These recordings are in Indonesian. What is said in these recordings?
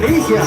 Indonesia.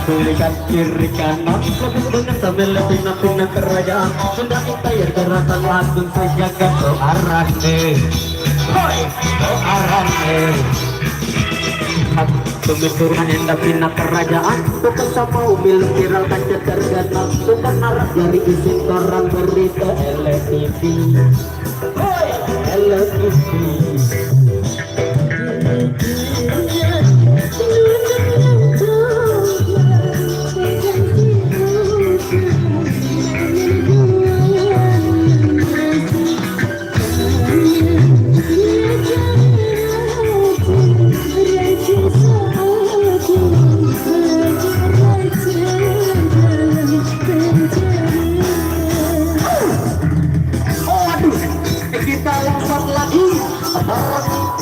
Tulikan kiri kanan dengan sambil pindah-pindah kerajaan sudah tayar gerakan langsung sejagat ke arah pemikiran yang pindah kerajaan bukan sama mobil viral kaca terganal bukan arah dari isi koran berita LTV LTV.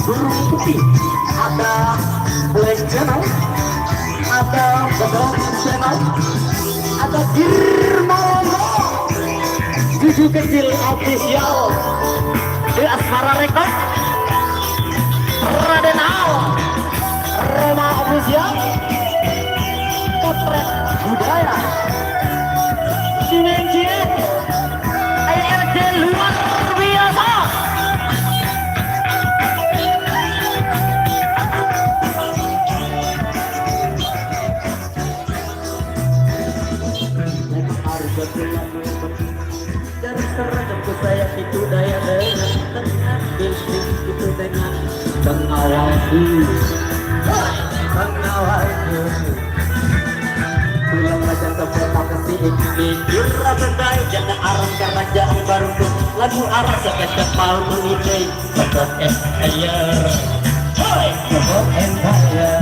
Burung putih, ada Black Channel, ada Bedok Channel, ada Girmalomo, Cucu Kecil Official, di Asmara Record, Raden Al, Roma Official, Potret Budaya, Cien-Cien, ARD luar biasa. Dari seragam ke saya itu daya dengan bisnis itu dengan pengawalku pulang raja ke kota kasih mikir berdaya jangan arah kerajaan baru lagu arah sekecat mal mengidai Bedok Empire Bedok Empire.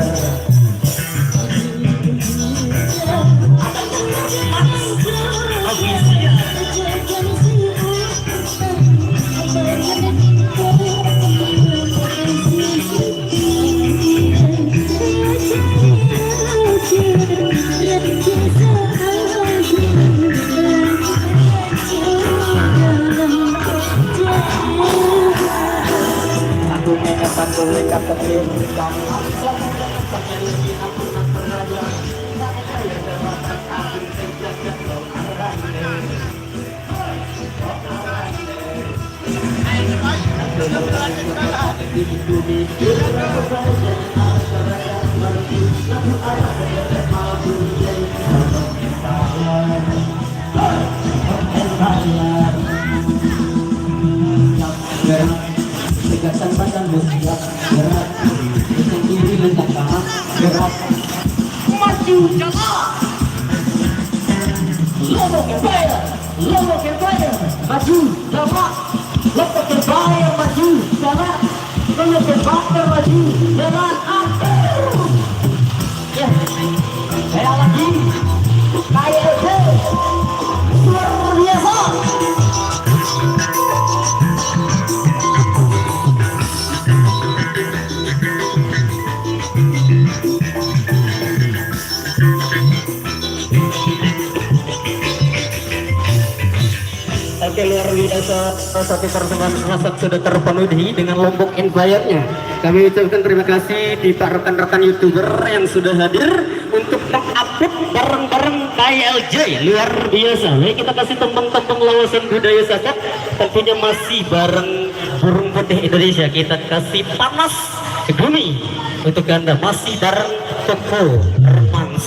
Tegakkan badan bergerak gerak dengan kiri lencang kanan gerak maju jalan lombok empire maju jalan lombok empire maju jalan lombok empire maju jalan ya saya lagi kayak luar biasa. Oke, luar biasa, satu pertemuan masak sudah terpenuhi dengan Lombok Empire-nya. Kami ucapkan terima kasih di para rekan-rekan YouTuber yang sudah hadir untuk mengupload bareng-bareng KLJ. Luar biasa. Lalu kita kasih tembang-tembang lawasan budaya Sasak. Tentunya masih bareng Burung Putih Indonesia. Kita kasih panas ke bumi untuk Anda. Masih bareng Koko Remans.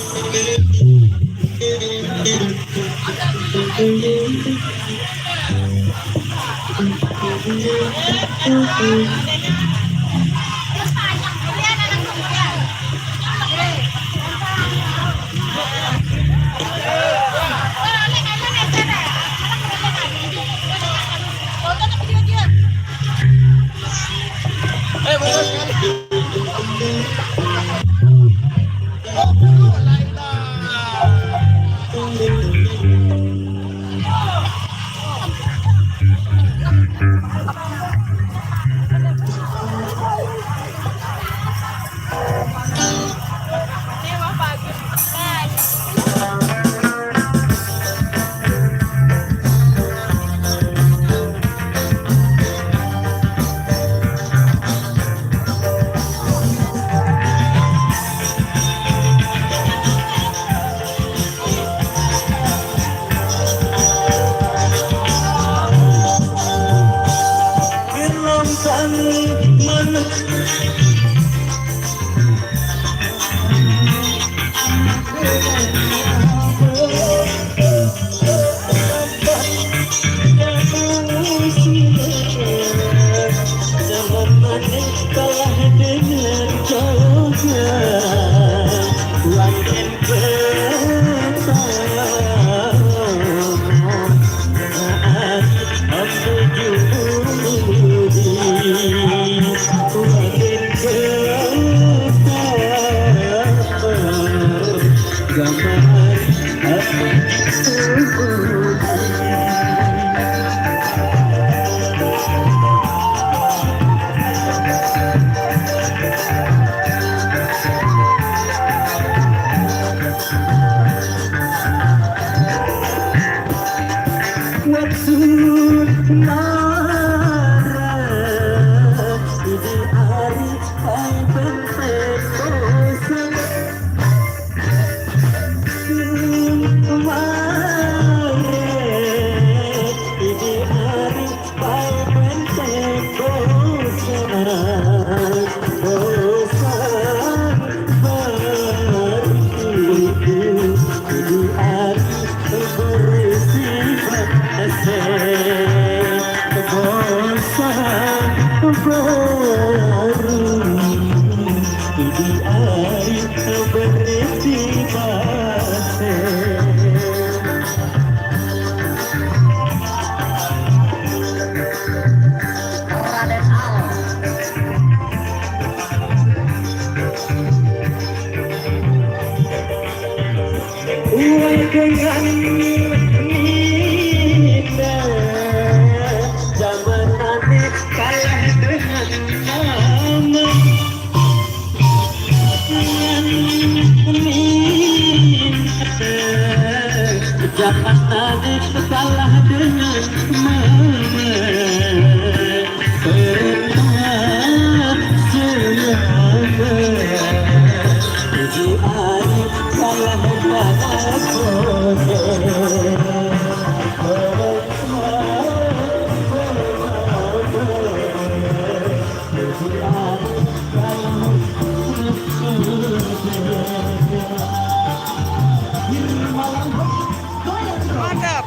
Jangan ada salah dengan mama. Pernah selama tujuh hari salah padaku. Mantap.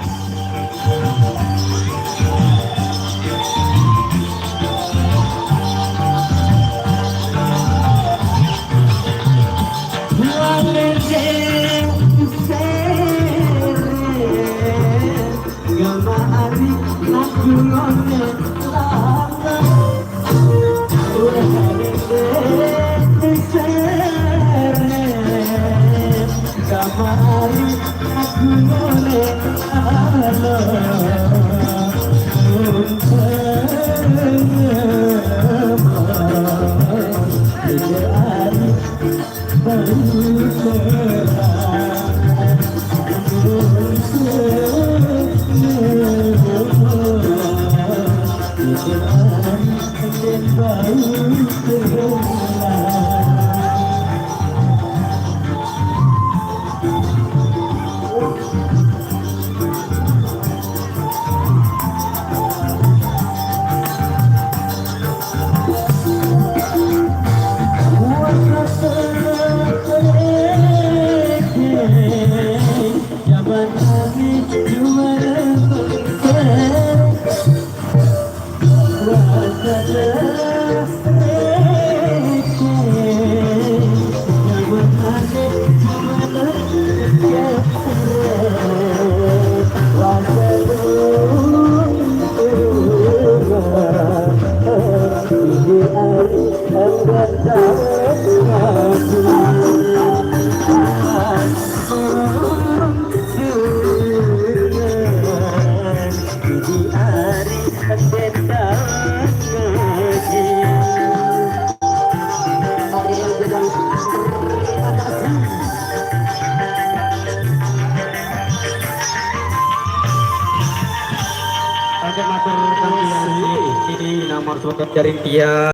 Ada matur kami ini nomor surat jaring dia.